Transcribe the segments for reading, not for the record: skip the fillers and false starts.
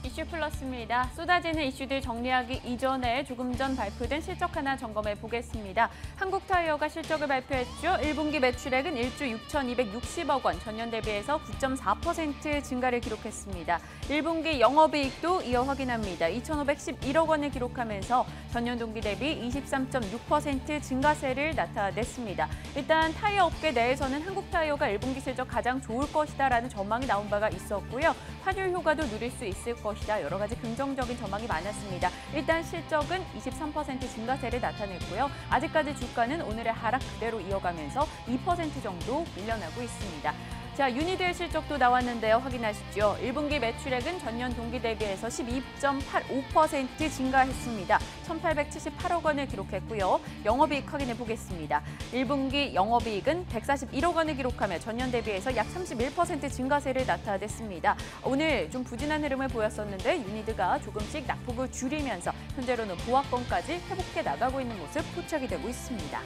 이슈 플러스입니다. 쏟아지는 이슈들 정리하기 이전에 조금 전 발표된 실적 하나 점검해 보겠습니다. 한국타이어가 실적을 발표했죠. 1분기 매출액은 1조 6,260억 원, 전년 대비해서 9.4% 증가를 기록했습니다. 1분기 영업이익도 이어 확인합니다. 2,511억 원을 기록하면서 전년 동기 대비 23.6% 증가세를 나타냈습니다. 일단 타이어 업계 내에서는 한국타이어가 1분기 실적 가장 좋을 것이다라는 전망이 나온 바가 있었고요. 환율 효과도 누릴 수 있을 것이다. 여러 가지 긍정적인 전망이 많았습니다. 일단 실적은 23% 증가세를 나타냈고요. 아직까지 주가는 오늘의 하락 그대로 이어가면서 2% 정도 밀려나고 있습니다. 자, 유니드의 실적도 나왔는데요. 확인하시죠. 1분기 매출액은 전년 동기 대비해서 12.85% 증가했습니다. 1,878억 원을 기록했고요. 영업이익 확인해 보겠습니다. 1분기 영업이익은 141억 원을 기록하며 전년 대비해서 약 31% 증가세를 나타냈습니다. 오늘 좀 부진한 흐름을 보였었는데 유니드가 조금씩 낙폭을 줄이면서 현재로는 보합권까지 회복해 나가고 있는 모습 포착이 되고 있습니다.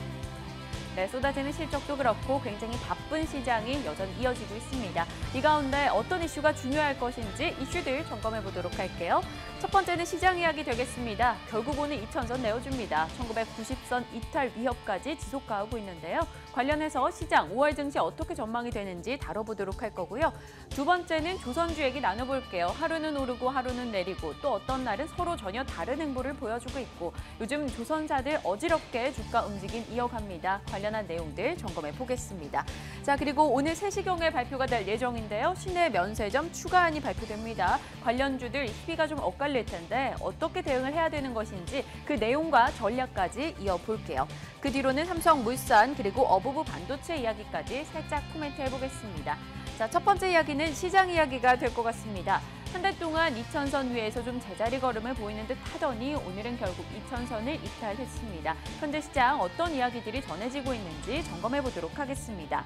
네, 쏟아지는 실적도 그렇고 굉장히 바쁜 시장이 여전히 이어지고 있습니다. 이 가운데 어떤 이슈가 중요할 것인지 이슈들 점검해 보도록 할게요. 첫 번째는 시장 이야기 되겠습니다. 결국 오늘 2,000선 내어줍니다. 1990선 이탈 위협까지 지속가하고 있는데요. 관련해서 시장 5월 증시 어떻게 전망이 되는지 다뤄보도록 할 거고요. 두 번째는 조선주 얘기 나눠볼게요. 하루는 오르고 하루는 내리고 또 어떤 날은 서로 전혀 다른 행보를 보여주고 있고 요즘 조선사들 어지럽게 주가 움직임 이어갑니다. 관련한 내용들 점검해 보겠습니다. 자, 그리고 오늘 3시경에 발표가 될 예정인데요. 시내 면세점 추가안이 발표됩니다. 관련주들 희비가 좀 엇갈릴 텐데 어떻게 대응을 해야 되는 것인지 그 내용과 전략까지 이어볼게요. 그 뒤로는 삼성물산 그리고 어부부 반도체 이야기까지 살짝 코멘트해 보겠습니다. 자, 첫 번째 이야기는 시장 이야기가 될 것 같습니다. 한 달 동안 2,000선 위에서 좀 제자리 걸음을 보이는 듯 하더니 오늘은 결국 2,000선을 이탈했습니다. 현재 시장 어떤 이야기들이 전해지고 있는지 점검해 보도록 하겠습니다.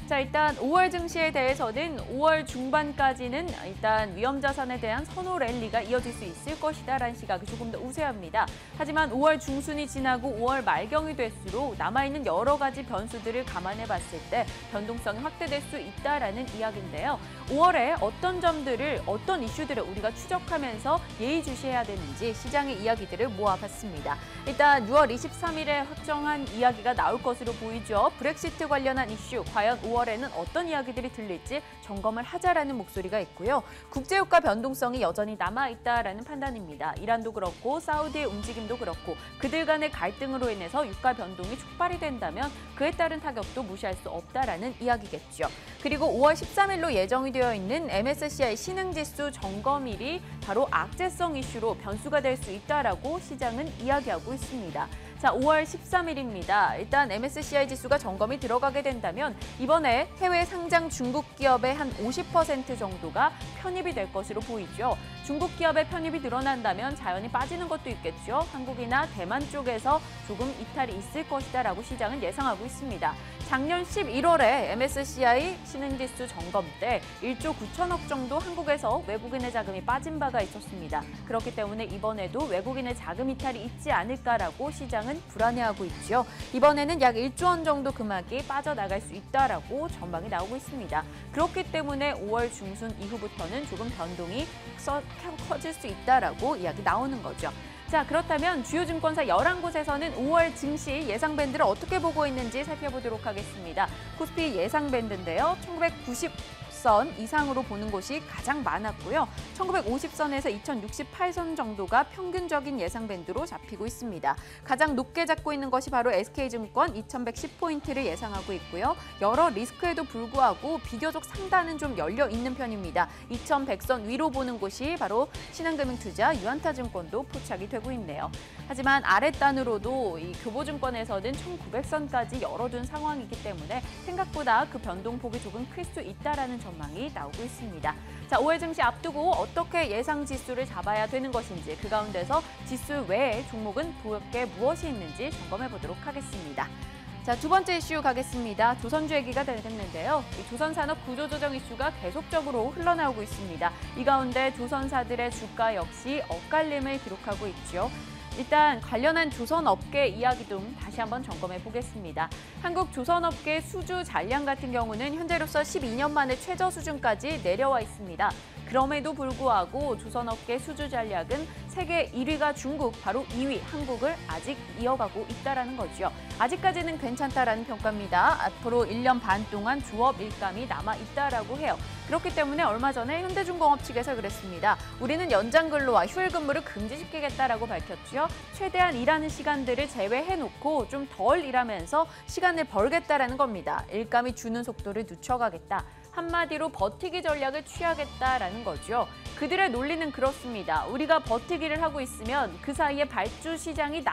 자, 일단 5월 증시에 대해서는 5월 중반까지는 일단 위험자산에 대한 선호 랠리가 이어질 수 있을 것이다라는 시각이 조금 더 우세합니다. 하지만 5월 중순이 지나고 5월 말경이 될수록 남아있는 여러 가지 변수들을 감안해 봤을 때 변동성이 확대될 수 있다라는 이야기인데요. 5월에 어떤 점들을, 어떤 이슈들을 우리가 추적하면서 예의주시해야 되는지 시장의 이야기들을 모아봤습니다. 일단 6월 23일에 확정한 이야기가 나올 것으로 보이죠. 브렉시트 관련한 이슈, 과연 5월에는 어떤 이야기들이 들릴지 점검을 하자라는 목소리가 있고요. 국제유가 변동성이 여전히 남아있다라는 판단입니다. 이란도 그렇고 사우디의 움직임도 그렇고 그들 간의 갈등으로 인해서 유가 변동이 촉발이 된다면 그에 따른 타격도 무시할 수 없다라는 이야기겠죠. 그리고 5월 13일로 예정이 되어 있는 MSCI 신흥지수 점검일이 바로 악재성 이슈로 변수가 될 수 있다라고 시장은 이야기하고 있습니다. 자, 5월 13일입니다. 일단 MSCI 지수가 점검이 들어가게 된다면 이번에 해외 상장 중국 기업의 한 50% 정도가 편입이 될 것으로 보이죠. 중국 기업의 편입이 늘어난다면 자연히 빠지는 것도 있겠죠. 한국이나 대만 쪽에서 조금 이탈이 있을 것이다라고 시장은 예상하고 있습니다. 작년 11월에 MSCI 신흥지수 점검 때 1조 9천억 정도 한국에서 외국인의 자금이 빠진 바가 있었습니다. 그렇기 때문에 이번에도 외국인의 자금 이탈이 있지 않을까라고 시장은 불안해하고 있죠. 이번에는 약 1조 원 정도 금액이 빠져나갈 수 있다라고 전망이 나오고 있습니다. 그렇기 때문에 5월 중순 이후부터는 조금 변동이 커질 수 있다라고 이야기 나오는 거죠. 자, 그렇다면 주요 증권사 11곳에서는 5월 증시 예상 밴드를 어떻게 보고 있는지 살펴보도록 하겠습니다. 코스피 예상 밴드인데요. 1990선 이상으로 보는 곳이 가장 많았고요. 1950선에서 2068선 정도가 평균적인 예상 밴드로 잡히고 있습니다. 가장 높게 잡고 있는 것이 바로 SK증권 2110포인트를 예상하고 있고요. 여러 리스크에도 불구하고 비교적 상단은 좀 열려 있는 편입니다. 2100선 위로 보는 곳이 바로 신한금융투자, 유한타증권도 포착이 되고 있네요. 하지만 아랫단으로도 이 교보증권에서는 1900선까지 열어둔 상황이기 때문에 생각보다 그 변동폭이 조금 클 수 있다라는 전망이 나오고 있습니다. 자, 5월 증시 앞두고 어떻게 예상 지수를 잡아야 되는 것인지 그 가운데서 지수 외에 종목은 볼게 무엇이 있는지 점검해 보도록 하겠습니다. 자, 두 번째 이슈 가겠습니다. 조선주 얘기가 되겠는데요. 이 조선산업 구조조정 이슈가 계속적으로 흘러나오고 있습니다. 이 가운데 조선사들의 주가 역시 엇갈림을 기록하고 있죠. 일단 관련한 조선업계 이야기 좀 다시 한번 점검해 보겠습니다. 한국 조선업계 수주 잔량 같은 경우는 현재로서 12년 만에 최저 수준까지 내려와 있습니다. 그럼에도 불구하고 조선업계 수주 전략은 세계 1위가 중국, 바로 2위 한국을 아직 이어가고 있다는 거죠. 아직까지는 괜찮다라는 평가입니다. 앞으로 1년 반 동안 조업 일감이 남아있다라고 해요. 그렇기 때문에 얼마 전에 현대중공업 측에서 그랬습니다. 우리는 연장 근로와 휴일 근무를 금지시키겠다라고 밝혔죠. 최대한 일하는 시간들을 제외해놓고 좀 덜 일하면서 시간을 벌겠다라는 겁니다. 일감이 주는 속도를 늦춰가겠다. 한마디로 버티기 전략을 취하겠다라는 거죠. 그들의 논리는 그렇습니다. 우리가 버티기를 하고 있으면 그 사이에 발주 시장이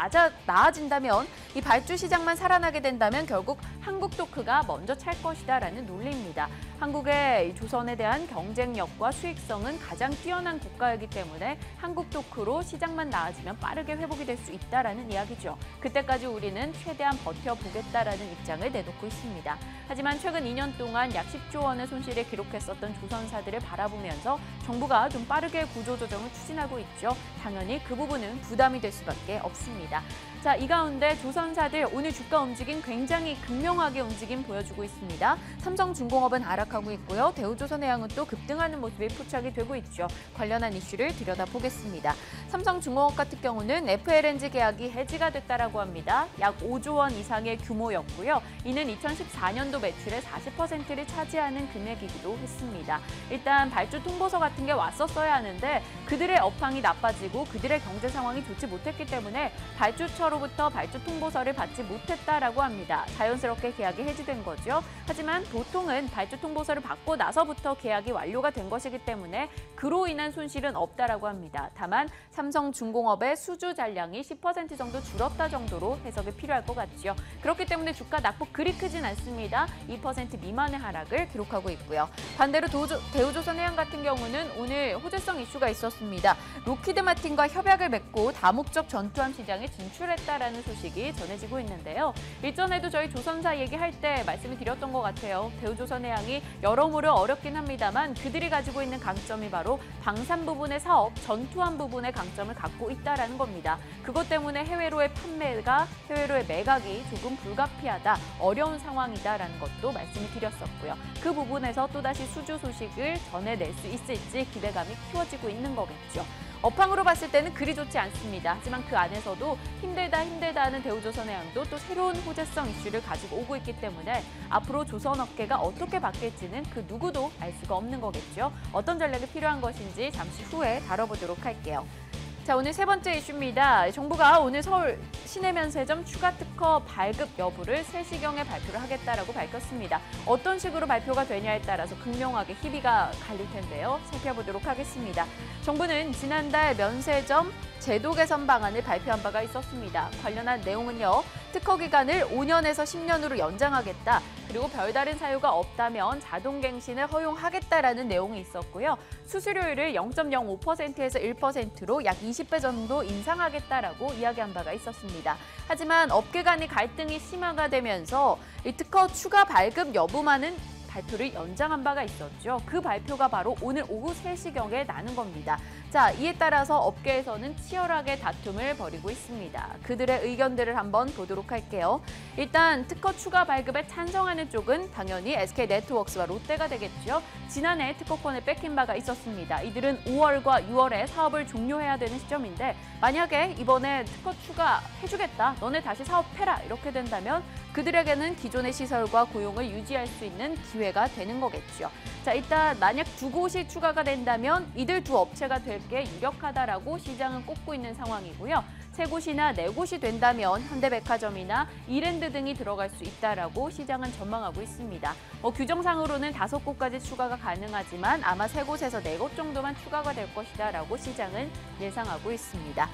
나아진다면 이 발주 시장만 살아나게 된다면 결국 한국 토크가 먼저 찰 것이다라는 논리입니다. 한국의 조선에 대한 경쟁력과 수익성은 가장 뛰어난 국가이기 때문에 한국 토크로 시장만 나아지면 빠르게 회복이 될 수 있다라는 이야기죠. 그때까지 우리는 최대한 버텨보겠다라는 입장을 내놓고 있습니다. 하지만 최근 2년 동안 약 10조 원의 손실을 기록했었던 조선사들을 바라보면서 정부가 좀 빠르게 구조조정을 추진하고 있죠. 당연히 그 부분은 부담이 될 수밖에 없습니다. 자, 이 가운데 조선사들 오늘 주가 움직임 굉장히 극명하게 움직임 보여주고 있습니다. 삼성중공업은 하락하고 있고요. 대우조선해양은 또 급등하는 모습이 포착이 되고 있죠. 관련한 이슈를 들여다보겠습니다. 삼성중공업 같은 경우는 FLNG 계약이 해지가 됐다라고 합니다. 약 5조 원 이상의 규모였고요. 이는 2014년도 매출의 40%를 차지하는 금액이기도 했습니다. 일단 발주 통보서 같은 게 왔었어야 하는데 그들의 업황이 나빠지고 그들의 경제 상황이 좋지 못했기 때문에 발주처로부터 발주 통보서를 받지 못했다라고 합니다. 자연스럽게 계약이 해지된 거죠. 하지만 보통은 발주 통보서를 받고 나서부터 계약이 완료가 된 것이기 때문에 그로 인한 손실은 없다라고 합니다. 다만 삼성중공업의 수주 잔량이 10% 정도 줄었다 정도로 해석이 필요할 것 같죠. 그렇기 때문에 주가 낙폭 그리 크진 않습니다. 2% 미만의 하락을 기록하고 있고요. 반대로 대우조선해양 같은 경우는 오늘 호재성 이슈가 있었습니다. 로키드 마틴과 협약을 맺고 다목적 전투함 시장에 진출했다라는 소식이 전해지고 있는데요. 일전에도 저희 조선사 얘기할 때 말씀을 드렸던 것 같아요. 대우조선해양이 여러모로 어렵긴 합니다만 그들이 가지고 있는 강점이 바로 방산 부분의 사업, 전투함 부분의 강점을 갖고 있다라는 겁니다. 그것 때문에 해외로의 판매가, 해외로의 매각이 조금 불가피하다, 어려운 상황이다라는 것도 말씀을 드렸었고요. 그 부분에서 또다시 수주 소식을 전해낼 수 있을지 기대감이 키워지고 있는 거겠죠. 업황으로 봤을 때는 그리 좋지 않습니다. 하지만 그 안에서도 힘들다 하는 대우조선해양도 또 새로운 호재성 이슈를 가지고 오고 있기 때문에 앞으로 조선업계가 어떻게 바뀔지는 그 누구도 알 수가 없는 거겠죠. 어떤 전략이 필요한 것인지 잠시 후에 다뤄보도록 할게요. 자, 오늘 세 번째 이슈입니다. 정부가 오늘 서울 시내면세점 추가 특허 발급 여부를 3시경에 발표를 하겠다라고 밝혔습니다. 어떤 식으로 발표가 되냐에 따라서 극명하게 희비가 갈릴 텐데요. 살펴보도록 하겠습니다. 정부는 지난달 면세점 제도 개선 방안을 발표한 바가 있었습니다. 관련한 내용은요. 특허 기간을 5년에서 10년으로 연장하겠다. 그리고 별다른 사유가 없다면 자동갱신을 허용하겠다라는 내용이 있었고요. 수수료율을 0.05%에서 1%로 약 20배 정도 인상하겠다라고 이야기한 바가 있었습니다. 하지만 업계 간의 갈등이 심화가 되면서 이 특허 추가 발급 여부만은 발표를 연장한 바가 있었죠. 그 발표가 바로 오늘 오후 3시경에 나는 겁니다. 자, 이에 따라서 업계에서는 치열하게 다툼을 벌이고 있습니다. 그들의 의견들을 한번 보도록 할게요. 일단 특허 추가 발급에 찬성하는 쪽은 당연히 SK네트워크스와 롯데가 되겠죠. 지난해 특허권을 뺏긴 바가 있었습니다. 이들은 5월과 6월에 사업을 종료해야 되는 시점인데 만약에 이번에 특허 추가해주겠다, 너네 다시 사업해라 이렇게 된다면 그들에게는 기존의 시설과 고용을 유지할 수 있는 기회가 되는 거겠죠. 자, 일단 만약 2곳이 추가가 된다면 이들 2 업체가 될 게 유력하다라고 시장은 꼽고 있는 상황이고요. 3곳이나 4곳이 된다면 현대백화점이나 이랜드 등이 들어갈 수 있다라고 시장은 전망하고 있습니다. 규정상으로는 5곳까지 추가가 가능하지만 아마 3곳에서 4곳 정도만 추가가 될 것이다라고 시장은 예상하고 있습니다.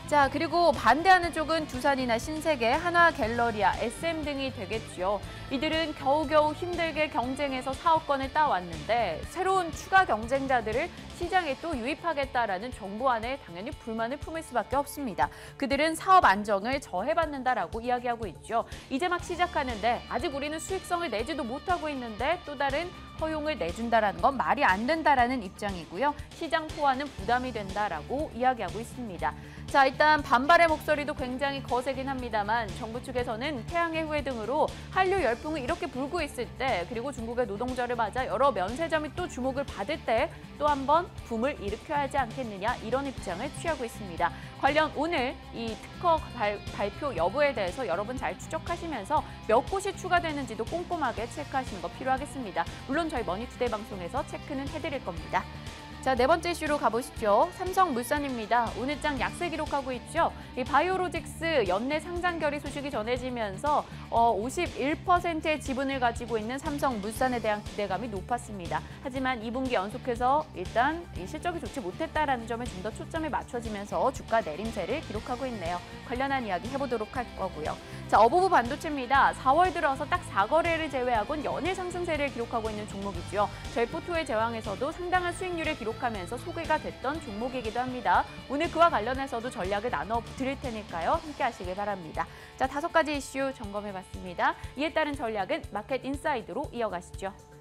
자, 그리고 반대하는 쪽은 두산이나 신세계, 한화갤러리아, SM 등이 되겠죠. 이들은 겨우겨우 힘들게 경쟁해서 사업권을 따왔는데 새로운 추가 경쟁자들을 시장에 또 유입하겠다라는 정부안에 당연히 불만을 품을 수밖에 없습니다. 그들은 사업 안정을 저해받는다라고 이야기하고 있죠. 이제 막 시작하는데 아직 우리는 수익성을 내지도 못하고 있는데 또 다른 허용을 내준다라는 건 말이 안 된다라는 입장이고요. 시장 포화는 부담이 된다라고 이야기하고 있습니다. 자, 일단 반발의 목소리도 굉장히 거세긴 합니다만 정부 측에서는 태양의 후예 등으로 한류 열풍이 이렇게 불고 있을 때 그리고 중국의 노동절을 맞아 여러 면세점이 또 주목을 받을 때 또 한 번 붐을 일으켜야 하지 않겠느냐 이런 입장을 취하고 있습니다. 관련 오늘 이 특허 발표 여부에 대해서 여러분 잘 추적하시면서 몇 곳이 추가되는지도 꼼꼼하게 체크하시는 거 필요하겠습니다. 물론 저희 머니투데이 방송에서 체크는 해드릴 겁니다. 자, 네 번째 이슈로 가보시죠. 삼성물산입니다. 오늘장 약세 기록하고 있죠. 이 바이오로직스 연내 상장 결의 소식이 전해지면서 51%의 지분을 가지고 있는 삼성물산에 대한 기대감이 높았습니다. 하지만 2분기 연속해서 일단 이 실적이 좋지 못했다라는 점에 좀 더 초점이 맞춰지면서 주가 내림세를 기록하고 있네요. 관련한 이야기 해보도록 할 거고요. 자, 어부부 반도체입니다. 4월 들어서 딱 4거래를 제외하고는 연일 상승세를 기록하고 있는 종목이죠. 저희 포토의 제왕에서도 상당한 수익률을 기록하면서 소개가 됐던 종목이기도 합니다. 오늘 그와 관련해서도 전략을 나눠 드릴 테니까요. 함께 하시길 바랍니다. 자, 5가지 이슈 점검해봤습니다. 이에 따른 전략은 마켓 인사이드로 이어가시죠.